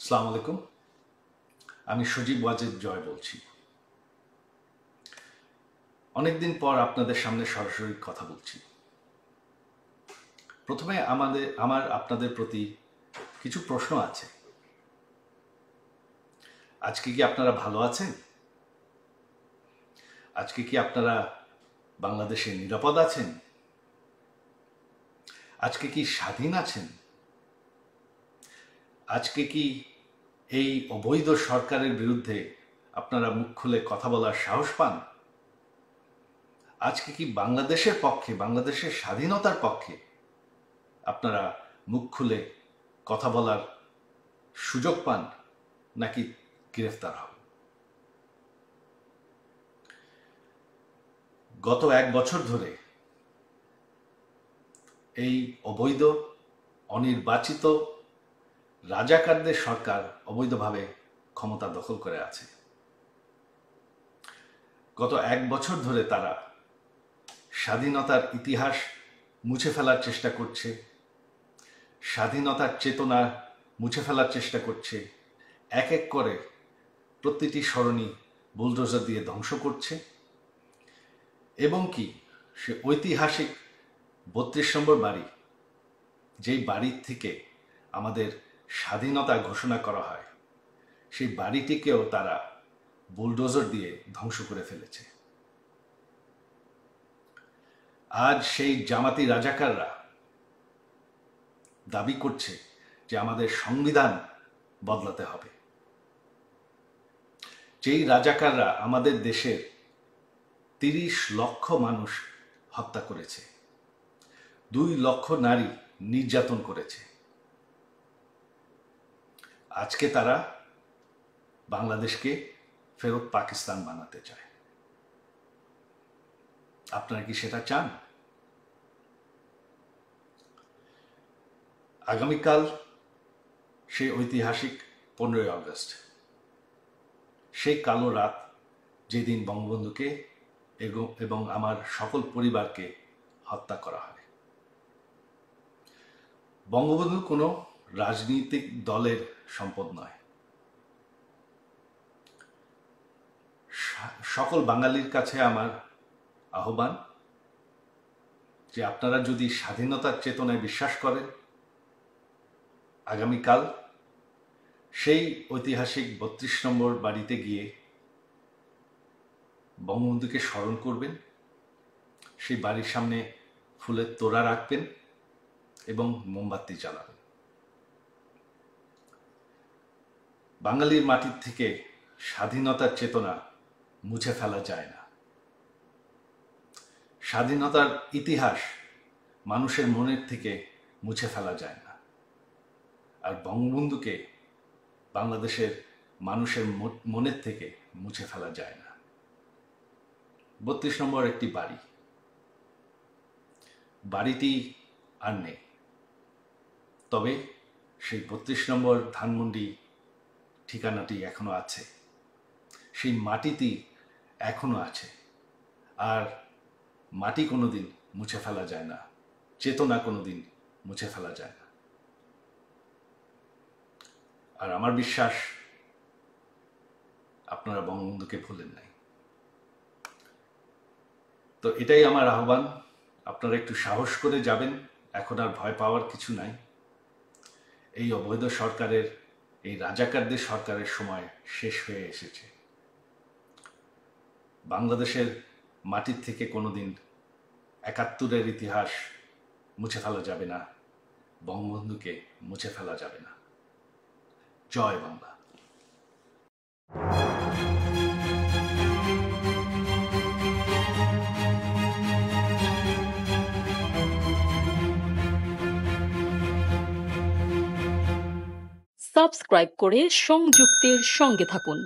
আসসালামু আলাইকুম। আমি সজীব ওয়াজেদ জয় বলছি। অনেকদিন পর আপনাদের সামনে সরাসরি কথা বলছি। প্রথমে আমার আপনাদের প্রতি কিছু প্রশ্ন আছে। আজকে কি আপনারা ভালো আছেন? আজকে কি আপনারা বাংলাদেশে নিরাপদ আছেন? আজকে কি স্বাধীন আছেন? আজকে কি এই অবৈধ সরকারের বিরুদ্ধে আপনারা মুখ খুলে কথা বলার সাহস পান? আজকে কি বাংলাদেশের পক্ষে, বাংলাদেশের স্বাধীনতার পক্ষে আপনারা মুখ খুলে কথা বলার সুযোগ পান, নাকি গ্রেফতার হন? গত 1 বছর ধরে এই অবৈধ অনির্বাচিত রাজাকারদের সরকার অবৈধভাবে ক্ষমতা দখল করে আছে। গত 1 বছর ধরে তারা স্বাধীনতার ইতিহাস মুছে ফেলার চেষ্টা করছে, স্বাধীনতার চেতনা মুছে ফেলার চেষ্টা করছে, এক এক করে প্রতিটি সরণি বুলডোজার দিয়ে ধ্বংস করছে এবং কি সে ঐতিহাসিক 32 নম্বর বাড়ি, যেই বাড়ির থেকে আমাদের স্বাধীনতা ঘোষণা করা হয়, সেই বাড়িটিকেও তারা বুলডোজার দিয়ে ধ্বংস করে ফেলেছে। আজ সেই জামাতি রাজাকাররা দাবি করছে যে আমাদের সংবিধান বদলাতে হবে। যেই রাজাকাররা আমাদের দেশের 30 লক্ষ মানুষ হত্যা করেছে, 2 লক্ষ নারী নির্যাতন করেছে, আজকে তারা বাংলাদেশকে ফেরত পাকিস্তান বানাতে চায়। আপনারা কি সেটা চান? আগামীকাল সেই ঐতিহাসিক 15ই আগস্ট, সেই কালো রাত, যেদিন বঙ্গবন্ধুকে এবং আমার সকল পরিবারকে হত্যা করা হয়। বঙ্গবন্ধু কোনো রাজনৈতিক দলের সম্পদ নয়। সকল বাঙালির কাছে আমার আহ্বান যে আপনারা যদি স্বাধীনতার চেতনায় বিশ্বাস করেন, আগামীকাল সেই ঐতিহাসিক 32 নম্বর বাড়িতে গিয়ে বঙ্গবন্ধুকে স্মরণ করবেন, সেই বাড়ির সামনে ফুলের তোড়া রাখবেন এবং মোমবাতি জ্বালাবেন। বাঙালির মাটির থেকে স্বাধীনতার চেতনা মুছে ফেলা যায় না। স্বাধীনতার ইতিহাস মানুষের মনের থেকে মুছে ফেলা যায় না। আর বঙ্গবন্ধুকে বাংলাদেশের মানুষের মনের থেকে মুছে ফেলা যায় না। 32 নম্বর একটি বাড়িটি আর নেই, তবে সেই 32 নম্বর ধানমন্ডি ঠিকানাটি এখনো আছে, সেই মাটিটি এখনো আছে। আর মাটি কোনোদিন মুছে ফেলা যায় না, চেতনা কোনোদিন মুছে ফেলা যায় না। আর আমার বিশ্বাস আপনারা বঙ্গবন্ধুকে ভুলেন নাই। তো এটাই আমার আহ্বান, আপনারা একটু সাহস করে যাবেন। এখন আর ভয় পাওয়ার কিছু নাই। এই অবৈধ সরকারের, এই রাজাকারদের সরকারের সময় শেষ হয়ে এসেছে। বাংলাদেশের মাটির থেকে কোনোদিন 71-এর ইতিহাস মুছে ফেলা যাবে না, বঙ্গবন্ধুকে মুছে ফেলা যাবে না। জয় বাংলা। সাবস্ক্রাইব করে সংযুক্তের সঙ্গে থাকুন।